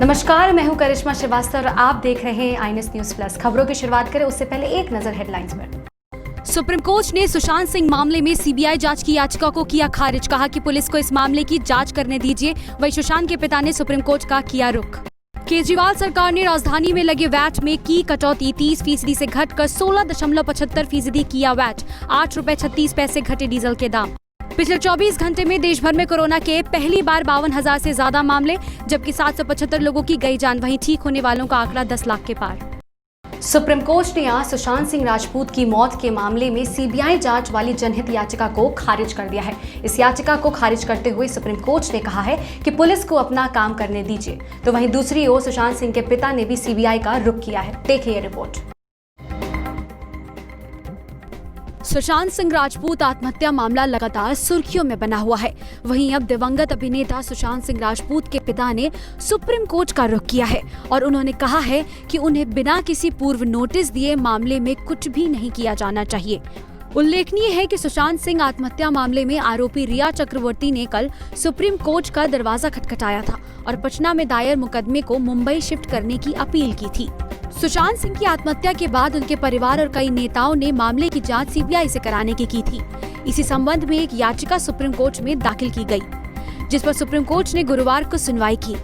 नमस्कार, मैं हूं करिश्मा श्रीवास्तव और आप देख रहे हैं आईएनएस न्यूज प्लस। खबरों की शुरुआत करें उससे पहले एक नजर हेडलाइंस पर। सुप्रीम कोर्ट ने सुशांत सिंह मामले में सीबीआई जांच की याचिका को किया खारिज। कहा कि पुलिस को इस मामले की जांच करने दीजिए। वहीं सुशांत के पिता ने सुप्रीम कोर्ट का किया रुख। केजरीवाल सरकार ने राजधानी में लगे वैट में की कटौती। 30% से घटकर 16.75% किया वैट। ₹8.36 घटे डीजल के दाम। पिछले 24 घंटे में देश भर में कोरोना के पहली बार 52,000 से ज्यादा मामले, जबकि 775 लोगों की गई जान। वहीं ठीक होने वालों का आंकड़ा 10 लाख के पार। सुप्रीम कोर्ट ने आज सुशांत सिंह राजपूत की मौत के मामले में सीबीआई जांच वाली जनहित याचिका को खारिज कर दिया है। इस याचिका को खारिज करते हुए सुप्रीम कोर्ट ने कहा है कि पुलिस को अपना काम करने दीजिए। तो वहीं दूसरी ओर सुशांत सिंह के पिता ने भी सीबीआई का रुख किया है। देखिए ये रिपोर्ट। सुशांत सिंह राजपूत आत्महत्या मामला लगातार सुर्खियों में बना हुआ है। वहीं अब दिवंगत अभिनेता सुशांत सिंह राजपूत के पिता ने सुप्रीम कोर्ट का रुख किया है और उन्होंने कहा है कि उन्हें बिना किसी पूर्व नोटिस दिए मामले में कुछ भी नहीं किया जाना चाहिए। उल्लेखनीय है कि सुशांत सिंह आत्महत्या मामले में आरोपी रिया चक्रवर्ती ने कल सुप्रीम कोर्ट का दरवाजा खटखटाया था और पटना में दायर मुकदमे को मुंबई शिफ्ट करने की अपील की थी। सुशांत सिंह की आत्महत्या के बाद उनके परिवार और कई नेताओं ने मामले की जांच सीबीआई से कराने की थी। इसी संबंध में एक याचिका सुप्रीम कोर्ट में दाखिल की गई, जिस पर सुप्रीम कोर्ट ने गुरुवार को सुनवाई की।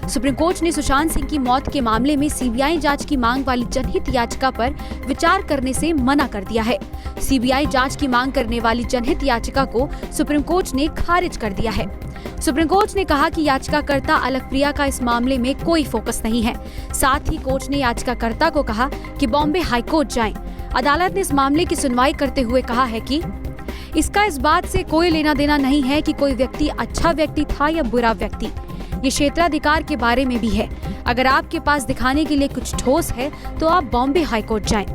सुप्रीम कोर्ट ने सुशांत सिंह की मौत के मामले में सीबीआई जांच की मांग वाली जनहित याचिका पर विचार करने से मना कर दिया है। सीबीआई जांच की मांग करने वाली जनहित याचिका को सुप्रीम कोर्ट ने खारिज कर दिया है। सुप्रीम कोर्ट ने कहा कि याचिकाकर्ता अलकप्रिया का इस मामले में कोई फोकस नहीं है। साथ ही कोर्ट ने याचिकाकर्ता को कहा कि बॉम्बे हाईकोर्ट जाएं। अदालत ने इस मामले की सुनवाई करते हुए कहा है कि इसका इस बात से कोई लेना देना नहीं है कि कोई व्यक्ति अच्छा व्यक्ति था या बुरा व्यक्ति। ये क्षेत्राधिकार के बारे में भी है। अगर आपके पास दिखाने के लिए कुछ ठोस है तो आप बॉम्बे हाईकोर्ट जाएं।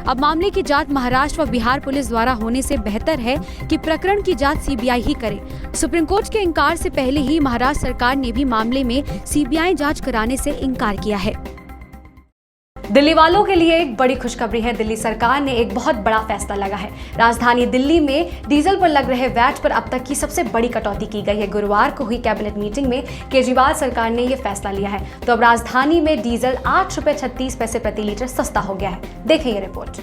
अब मामले की जांच महाराष्ट्र व बिहार पुलिस द्वारा होने से बेहतर है कि प्रकरण की जांच सीबीआई ही करे। सुप्रीम कोर्ट के इनकार से पहले ही महाराष्ट्र सरकार ने भी मामले में सीबीआई जांच कराने से इनकार किया है। दिल्ली वालों के लिए एक बड़ी खुशखबरी है। दिल्ली सरकार ने एक बहुत बड़ा फैसला लगा है। राजधानी दिल्ली में डीजल पर लग रहे वैट पर अब तक की सबसे बड़ी कटौती की गई है। गुरुवार को हुई कैबिनेट मीटिंग में केजरीवाल सरकार ने यह फैसला लिया है। तो अब राजधानी में डीजल ₹8.36 प्रति लीटर सस्ता हो गया है। देखें ये रिपोर्ट।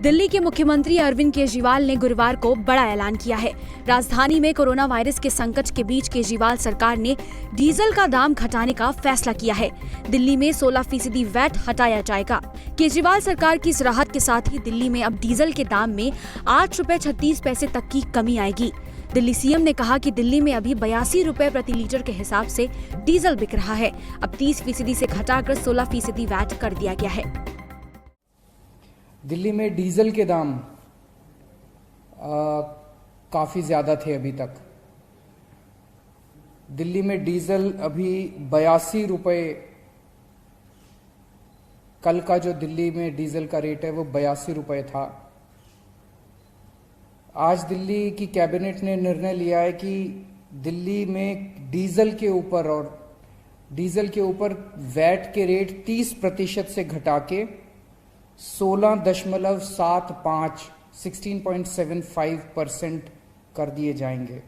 दिल्ली के मुख्यमंत्री अरविंद केजरीवाल ने गुरुवार को बड़ा ऐलान किया है। राजधानी में कोरोना वायरस के संकट के बीच केजरीवाल सरकार ने डीजल का दाम घटाने का फैसला किया है। दिल्ली में 16% वैट हटाया जाएगा। केजरीवाल सरकार की इस राहत के साथ ही दिल्ली में अब डीजल के दाम में ₹8.36 तक की कमी आएगी। दिल्ली सीएम ने कहा कि दिल्ली में अभी ₹82 प्रति लीटर के हिसाब से डीजल बिक रहा है। अब 30% से घटाकर 16% वैट कर दिया गया है। दिल्ली में डीजल के दाम काफ़ी ज़्यादा थे अभी तक। दिल्ली में डीजल अभी ₹82, कल का जो दिल्ली में डीजल का रेट है वो ₹82 था। आज दिल्ली की कैबिनेट ने निर्णय लिया है कि दिल्ली में डीजल के ऊपर वैट के रेट 30% से घटा के 16.75% कर दिए जाएंगे।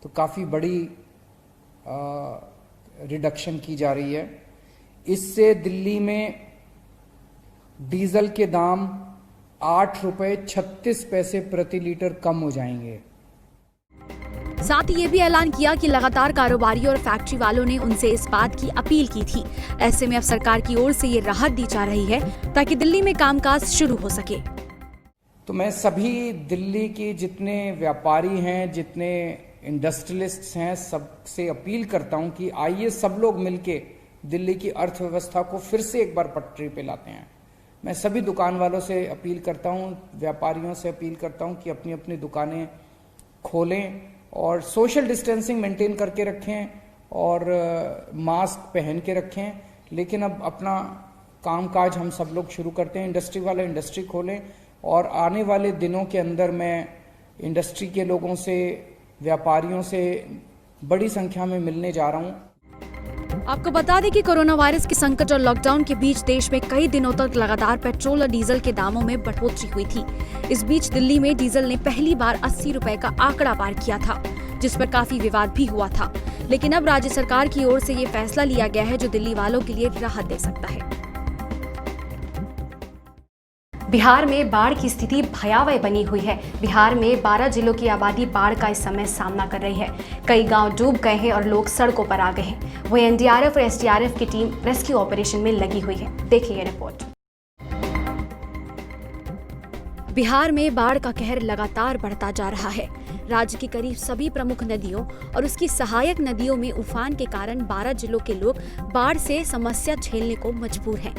तो काफ़ी बड़ी रिडक्शन की जा रही है। इससे दिल्ली में डीजल के दाम ₹8.36 प्रति लीटर कम हो जाएंगे। साथ ही ये भी ऐलान किया कि लगातार कारोबारियों और फैक्ट्री वालों ने उनसे इस बात की अपील की थी। ऐसे में अब सरकार की ओर से ये राहत दी जा रही है ताकि दिल्ली में कामकाज शुरू हो सके। तो मैं सभी दिल्ली के जितने व्यापारी हैं, जितने इंडस्ट्रियलिस्ट्स हैं, सबसे अपील करता हूं कि आइए सब लोग मिलके दिल्ली की अर्थव्यवस्था को फिर से एक बार पटरी पे लाते हैं। मैं सभी दुकान वालों से अपील करता हूं, व्यापारियों से अपील करता हूं कि अपनी अपनी दुकानें खोलें और सोशल डिस्टेंसिंग मेंटेन करके रखें और मास्क पहन के रखें। लेकिन अब अपना कामकाज हम सब लोग शुरू करते हैं। इंडस्ट्री वाले इंडस्ट्री खोलें और आने वाले दिनों के अंदर मैं इंडस्ट्री के लोगों से, व्यापारियों से बड़ी संख्या में मिलने जा रहा हूं। आपको बता दें कि कोरोना वायरस के संकट और लॉकडाउन के बीच देश में कई दिनों तक लगातार पेट्रोल और डीजल के दामों में बढ़ोतरी हुई थी। इस बीच दिल्ली में डीजल ने पहली बार ₹80 का आंकड़ा पार किया था, जिस पर काफी विवाद भी हुआ था। लेकिन अब राज्य सरकार की ओर से ये फैसला लिया गया है जो दिल्ली वालों के लिए राहत दे सकता है। बिहार में बाढ़ की स्थिति भयावह बनी हुई है। बिहार में 12 जिलों की आबादी बाढ़ का इस समय सामना कर रही है। कई गांव डूब गए हैं और लोग सड़कों पर आ गए हैं। वहीं एनडीआरएफ और एसडीआरएफ की टीम रेस्क्यू ऑपरेशन में लगी हुई है। देखिए ये रिपोर्ट। बिहार में बाढ़ का कहर लगातार बढ़ता जा रहा है। राज्य की करीब सभी प्रमुख नदियों और उसकी सहायक नदियों में उफान के कारण 12 जिलों के लोग बाढ़ से समस्या झेलने को मजबूर हैं।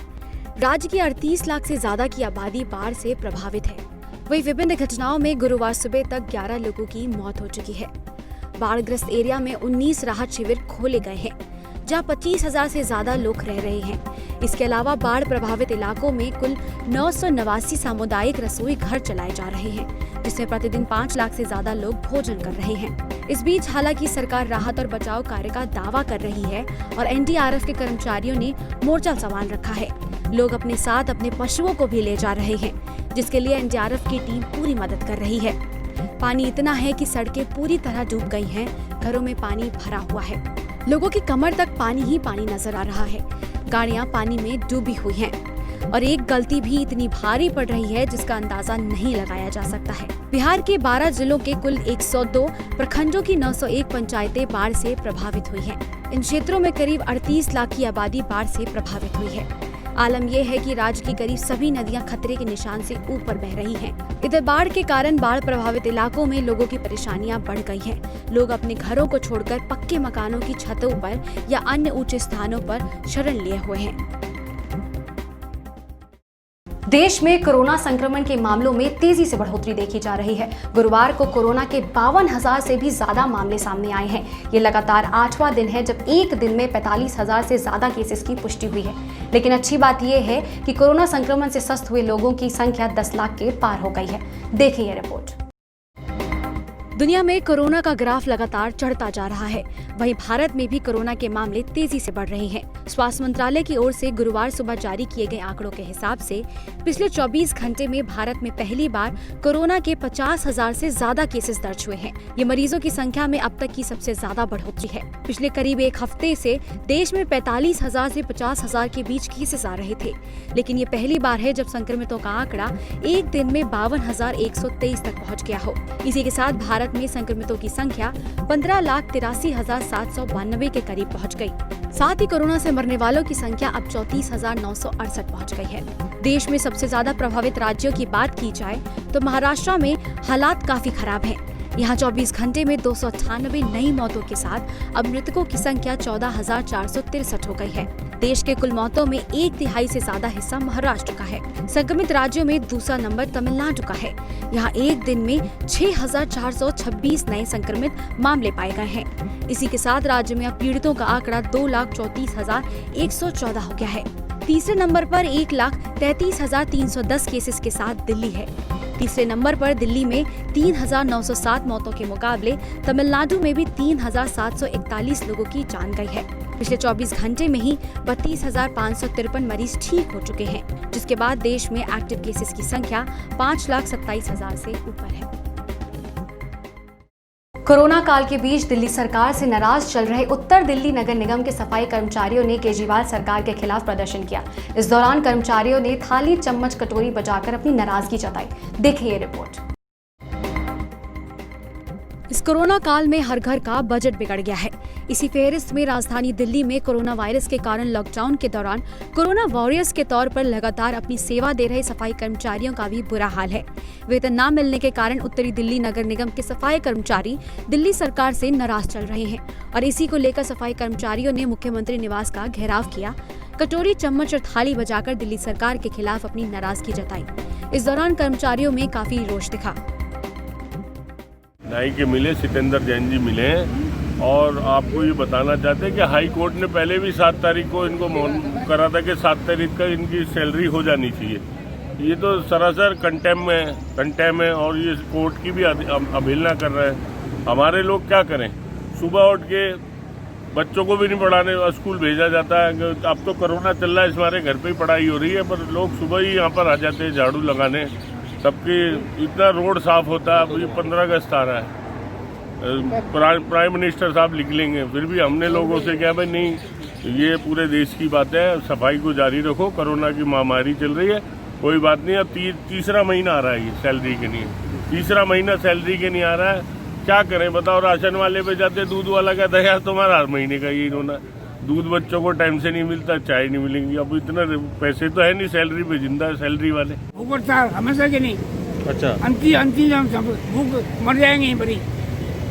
राज्य की 38 लाख से ज्यादा की आबादी बाढ़ से प्रभावित है। वहीं विभिन्न घटनाओं में गुरुवार सुबह तक 11 लोगों की मौत हो चुकी है। बाढ़ग्रस्त एरिया में 19 राहत शिविर खोले गए हैं, जहां 25,000 से ज्यादा लोग रह रहे हैं। इसके अलावा बाढ़ प्रभावित इलाकों में कुल 989 सामुदायिक रसोई घर चलाए जा रहे हैं, जिसमें प्रतिदिन 5 लाख से ज्यादा लोग भोजन कर रहे हैं। इस बीच हालांकि सरकार राहत और बचाव कार्य का दावा कर रही है और एनडीआरएफ के कर्मचारियों ने मोर्चा संभाल रखा है। लोग अपने साथ अपने पशुओं को भी ले जा रहे हैं, जिसके लिए एनडीआरएफ की टीम पूरी मदद कर रही है। पानी इतना है कि सड़कें पूरी तरह डूब गई हैं, घरों में पानी भरा हुआ है। लोगों की कमर तक पानी ही पानी नजर आ रहा है। गाड़ियां पानी में डूबी हुई हैं और एक गलती भी इतनी भारी पड़ रही है जिसका अंदाजा नहीं लगाया जा सकता है। बिहार के 12 जिलों के कुल 102 प्रखंडों की 901 पंचायतें बाढ़ से प्रभावित हुई हैं। इन क्षेत्रों में करीब 38 लाख की आबादी बाढ़ से प्रभावित हुई है। आलम यह है कि राज्य की करीब सभी नदियां खतरे के निशान से ऊपर बह रही हैं। इधर बाढ़ के कारण बाढ़ प्रभावित इलाकों में लोगों की परेशानियां बढ़ गई हैं। लोग अपने घरों को छोड़कर पक्के मकानों की छतों पर या अन्य ऊंचे स्थानों पर शरण लिए हुए हैं। देश में कोरोना संक्रमण के मामलों में तेजी से बढ़ोतरी देखी जा रही है। गुरुवार को कोरोना के 52,000 से भी ज्यादा मामले सामने आए हैं। ये लगातार 8वां दिन है जब एक दिन में 45,000 से ज्यादा केसेस की पुष्टि हुई है। लेकिन अच्छी बात यह है कि कोरोना संक्रमण से स्वस्थ हुए लोगों की संख्या 10 लाख के पार हो गई है। देखिए ये रिपोर्ट। दुनिया में कोरोना का ग्राफ लगातार चढ़ता जा रहा है। वहीं भारत में भी कोरोना के मामले तेजी से बढ़ रहे हैं। स्वास्थ्य मंत्रालय की ओर से गुरुवार सुबह जारी किए गए आंकड़ों के हिसाब से पिछले 24 घंटे में भारत में पहली बार कोरोना के 50,000 से ज्यादा केसेस दर्ज हुए हैं। ये मरीजों की संख्या में अब तक की सबसे ज्यादा बढ़ोतरी है। पिछले करीब एक हफ्ते से देश में 45,000 से 50,000 के बीच केसेस आ रहे थे, लेकिन ये पहली बार है जब संक्रमितों का आंकड़ा एक दिन में 52,123 तक पहुँच गया हो। इसी के साथ भारत में संक्रमितों की संख्या 15,83,792 के करीब पहुंच गई। साथ ही कोरोना से मरने वालों की संख्या अब 34,968 पहुंच गई है। देश में सबसे ज्यादा प्रभावित राज्यों की बात की जाए तो महाराष्ट्र में हालात काफी खराब हैं। यहाँ 24 घंटे में 298 नई मौतों के साथ अब मृतकों की संख्या 14,463 हो गई है। देश के कुल मौतों में 1/3 से ज्यादा हिस्सा महाराष्ट्र का है। संक्रमित राज्यों में दूसरा नंबर तमिलनाडु का है। यहाँ एक दिन में 6,426 नए संक्रमित मामले पाए गए हैं। इसी के साथ राज्य में अब पीड़ितों का आंकड़ा 2,34,114 हो गया है। तीसरे नंबर पर 1,33,310 केसेस के साथ दिल्ली है। तीसरे नंबर पर दिल्ली में 3,907 मौतों के मुकाबले तमिलनाडु में भी 3,741 लोगों की जान गई है। पिछले 24 घंटे में ही 32,553 मरीज ठीक हो चुके हैं, जिसके बाद देश में एक्टिव केसेस की संख्या 5,27,000 से ऊपर है। कोरोना काल के बीच दिल्ली सरकार से नाराज चल रहे उत्तर दिल्ली नगर निगम के सफाई कर्मचारियों ने केजरीवाल सरकार के खिलाफ प्रदर्शन किया। इस दौरान कर्मचारियों ने थाली, चम्मच, कटोरी बजाकर अपनी नाराजगी जताई। देखिए ये रिपोर्ट। इस कोरोना काल में हर घर का बजट बिगड़ गया है। इसी फेहरिस्त में राजधानी दिल्ली में कोरोना वायरस के कारण लॉकडाउन के दौरान कोरोना वॉरियर्स के तौर पर लगातार अपनी सेवा दे रहे सफाई कर्मचारियों का भी बुरा हाल है। वेतन न मिलने के कारण उत्तरी दिल्ली नगर निगम के सफाई कर्मचारी दिल्ली सरकार से नाराज चल रहे हैं और इसी को लेकर सफाई कर्मचारियों ने मुख्यमंत्री निवास का घेराव किया। कटोरी, चम्मच और थाली बजाकर दिल्ली सरकार के खिलाफ अपनी नाराजगी जताई। इस दौरान कर्मचारियों में काफी रोष दिखा। नाई के मिले सितेंद्र जैन जी मिले हैं और आपको ये बताना चाहते हैं कि हाई कोर्ट ने पहले भी 7 तारीख को इनको करा था कि 7 तारीख का इनकी सैलरी हो जानी चाहिए। ये तो सरासर कंटेम है और ये कोर्ट की भी अवहेलना कर रहे हैं। हमारे लोग क्या करें, सुबह उठ के बच्चों को भी नहीं पढ़ाने स्कूल भेजा जाता है। अब तो कोरोना चल रहा है, इस हमारे घर पे ही पढ़ाई हो रही है, पर लोग सुबह ही यहाँ पर आ जाते हैं झाड़ू लगाने। सबकी इतना रोड साफ होता है। अब ये 15 अगस्त आ रहा है, प्राइम मिनिस्टर साहब लिख लेंगे। फिर भी हमने लोगों से क्या भाई नहीं, ये पूरे देश की बात है, सफाई को जारी रखो, कोरोना की महामारी चल रही है, कोई बात नहीं। अब तीसरा महीना आ रहा है ये सैलरी के नहीं, तीसरा महीना सैलरी के नहीं आ रहा है, क्या करें बताओ। राशन वाले पे जाते, दूध वाला कहता है यार तुम्हारा हर महीने का ये इन्होंने दूध बच्चों को टाइम से नहीं मिलता, चाय नहीं मिलेंगी। अब इतना पैसे तो है नहीं, सैलरी पे जिंदा है सैलरी वाले। भूख हड़ताल हमेशा के नहीं, अच्छा अंतिम हम सब भूख मर जाएंगे यहीं पर ही।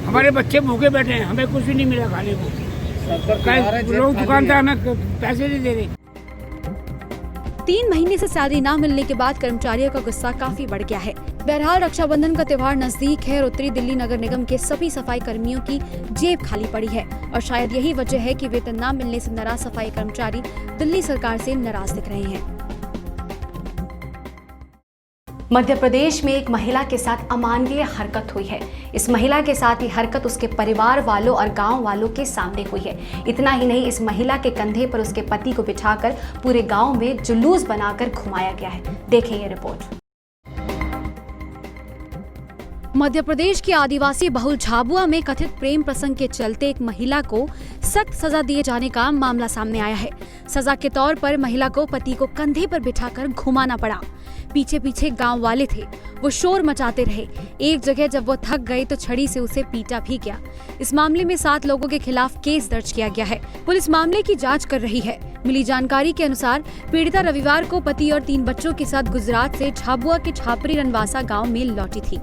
हमारे बच्चे भूखे बैठे हैं, हमें कुछ भी नहीं मिला खाने को। लोग दुकानदार हमें पैसे नहीं दे रहे। 3 महीने से सैलरी न मिलने के बाद कर्मचारियों का गुस्सा काफी बढ़ गया है। बहरहाल रक्षाबंधन का त्योहार नजदीक है और उत्तरी दिल्ली नगर निगम के सभी सफाई कर्मियों की जेब खाली पड़ी है और शायद यही वजह है कि वेतन न मिलने से नाराज सफाई कर्मचारी दिल्ली सरकार से नाराज दिख रहे हैं। मध्य प्रदेश में एक महिला के साथ अमानवीय हरकत हुई है। इस महिला के साथ ये हरकत उसके परिवार वालों और गांव वालों के सामने हुई है। इतना ही नहीं, इस महिला के कंधे पर उसके पति को बिठाकर पूरे गांव में जुलूस बनाकर घुमाया गया है। देखें ये रिपोर्ट। मध्य प्रदेश के आदिवासी बहुल झाबुआ में कथित प्रेम प्रसंग के चलते एक महिला को सख्त सजा दिए जाने का मामला सामने आया है। सजा के तौर पर महिला को पति को कंधे पर बिठाकर घुमाना पड़ा। पीछे पीछे गांव वाले थे, वो शोर मचाते रहे। एक जगह जब वो थक गई तो छड़ी से उसे पीटा भी गया। इस मामले में 7 लोगों के खिलाफ केस दर्ज किया गया है। पुलिस मामले की जांच कर रही है। मिली जानकारी के अनुसार पीड़िता रविवार को पति और 3 बच्चों के साथ गुजरात से झाबुआ के छापरी रनवासा गाँव में लौटी थी।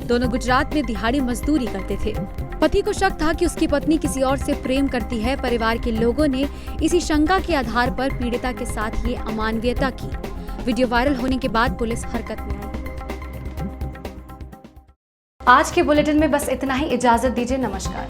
दोनों गुजरात में दिहाड़ी मजदूरी करते थे। पति को शक था कि उसकी पत्नी किसी और से प्रेम करती है। परिवार के लोगों ने इसी शंका के आधार पर पीड़िता के साथ ये अमानवीयता की। वीडियो वायरल होने के बाद पुलिस हरकत में आई। आज के बुलेटिन में बस इतना ही। इजाजत दीजिए, नमस्कार।